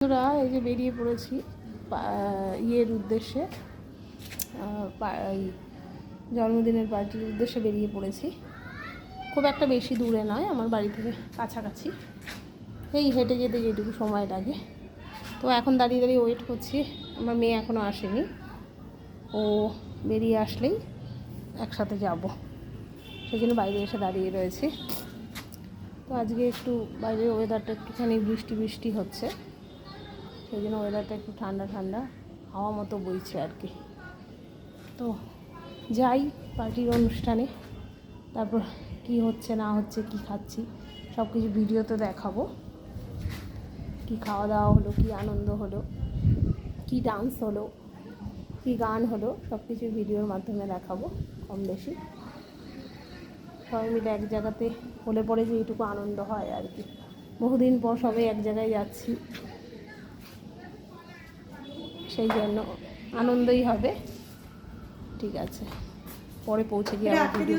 বন্ধুরা, এই যে বেরিয়ে পড়েছি ইয়ের উদ্দেশ্যে, জন্মদিনের পার্টির উদ্দেশ্যে বেরিয়ে পড়েছি। খুব একটা বেশি দূরে নয়, আমার বাড়ি থেকে কাছাকাছি, এই হেঁটে যেতে যেটুকু সময় লাগে। তো এখন দাঁড়িয়ে দাঁড়িয়ে ওয়েট করছি, আমার মেয়ে এখনও আসেনি, ও বেরিয়ে আসলেই একসাথে যাব, সেই জন্য বাইরে এসে দাঁড়িয়ে রয়েছি। তো আজকে একটু বাইরের ওয়েদারটা একটুখানি বৃষ্টি বৃষ্টি হচ্ছে, সেই জন্য ওয়েদারটা একটু ঠান্ডা ঠান্ডা হাওয়া মতো বইছে আর কি। তো যাই পার্টির অনুষ্ঠানে, তারপর কি হচ্ছে না হচ্ছে, কি খাচ্ছি সব কিছু ভিডিওতে দেখাবো। কি খাওয়া দাওয়া হলো, কি আনন্দ হলো, কি ডান্স হলো, কি গান হলো, সব কিছু ভিডিওর মাধ্যমে দেখাবো কম বেশি। সবাই মিলে এক জায়গাতে হলে পরে যে এইটুকু আনন্দ হয় আর কি। বহুদিন পর সবাই এক জায়গায় যাচ্ছি, সেই জন্য আনন্দই হবে। ঠিক আছে, পরে পৌঁছে গিয়ে আবার ভিডিও